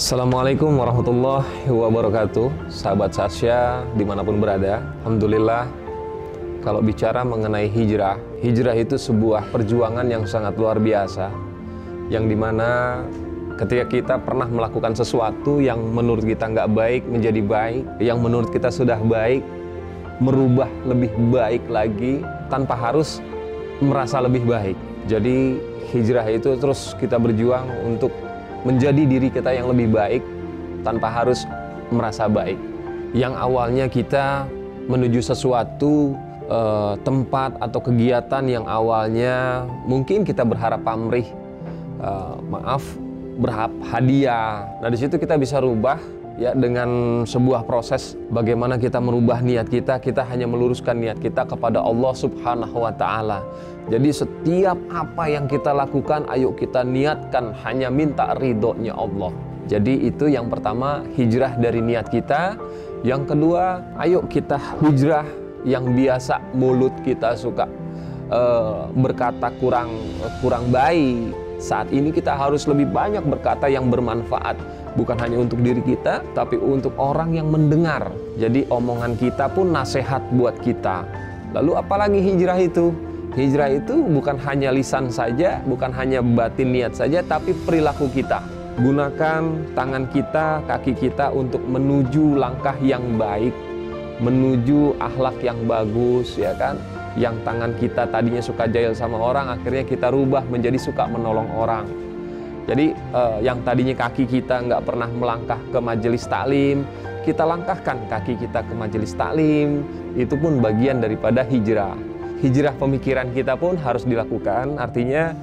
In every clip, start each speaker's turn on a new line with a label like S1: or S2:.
S1: Assalamualaikum warahmatullahi wabarakatuh. Sahabat Sasya dimanapun berada, Alhamdulillah. Kalau bicara mengenai hijrah, hijrah itu sebuah perjuangan yang sangat luar biasa, yang dimana ketika kita pernah melakukan sesuatu yang menurut kita nggak baik menjadi baik, yang menurut kita sudah baik merubah lebih baik lagi tanpa harus merasa lebih baik. Jadi hijrah itu terus kita berjuang untuk menjadi diri kita yang lebih baik tanpa harus merasa baik. Yang awalnya kita menuju sesuatu tempat atau kegiatan yang awalnya mungkin kita berharap pamrih, berharap hadiah. Nah, di situ kita bisa rubah ya dengan sebuah proses bagaimana kita merubah niat kita. Kita hanya meluruskan niat kita kepada Allah Subhanahu wa taala. Jadi setiap apa yang kita lakukan, ayo kita niatkan hanya minta ridhonya Allah. Jadi itu yang pertama, hijrah dari niat kita. Yang kedua, ayo kita hijrah yang biasa mulut kita suka berkata kurang baik. Saat ini kita harus lebih banyak berkata yang bermanfaat. Bukan hanya untuk diri kita, tapi untuk orang yang mendengar. Jadi omongan kita pun nasihat buat kita. Lalu apalagi hijrah itu? Hijrah itu bukan hanya lisan saja, bukan hanya batin niat saja, tapi perilaku kita. Gunakan tangan kita, kaki kita untuk menuju langkah yang baik, menuju akhlak yang bagus, ya kan? Yang tangan kita tadinya suka jahil sama orang, akhirnya kita rubah menjadi suka menolong orang. Jadi yang tadinya kaki kita nggak pernah melangkah ke majelis taklim, kita langkahkan kaki kita ke majelis taklim. Itu pun bagian daripada hijrah. Hijrah pemikiran kita pun harus dilakukan. Artinya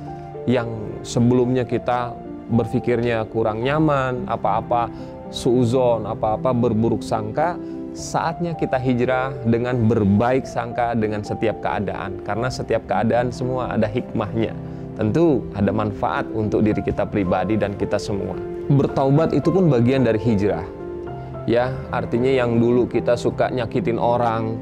S1: yang sebelumnya kita berpikirnya kurang nyaman, apa-apa suuzon, apa-apa berburuk sangka, saatnya kita hijrah dengan berbaik sangka dengan setiap keadaan. Karena setiap keadaan semua ada hikmahnya. Tentu ada manfaat untuk diri kita pribadi dan kita semua. Bertaubat itu pun bagian dari hijrah. Ya, artinya yang dulu kita suka nyakitin orang,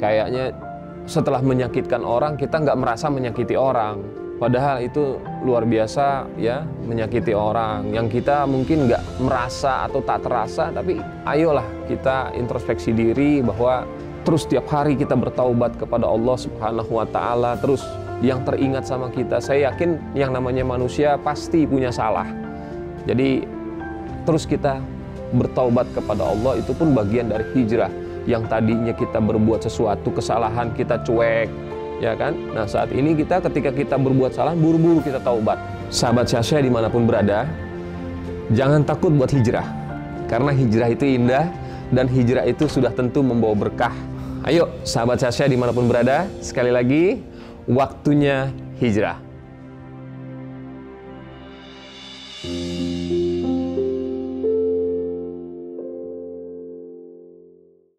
S1: kayaknya setelah menyakitkan orang kita nggak merasa menyakiti orang. Padahal itu luar biasa ya, menyakiti orang yang kita mungkin nggak merasa atau tak terasa. Tapi ayolah kita introspeksi diri bahwa terus tiap hari kita bertaubat kepada Allah Subhanahu wa taala. Terus yang teringat sama kita, saya yakin yang namanya manusia pasti punya salah. Jadi terus kita bertaubat kepada Allah, itu pun bagian dari hijrah. Yang tadinya kita berbuat sesuatu kesalahan kita cuek, ya kan? Nah, saat ini ketika kita berbuat salah, buru-buru kita taubat. Sahabat Syasya dimanapun berada, jangan takut buat hijrah, karena hijrah itu indah dan hijrah itu sudah tentu membawa berkah. Ayo sahabat Syasya dimanapun berada, sekali lagi waktunya hijrah.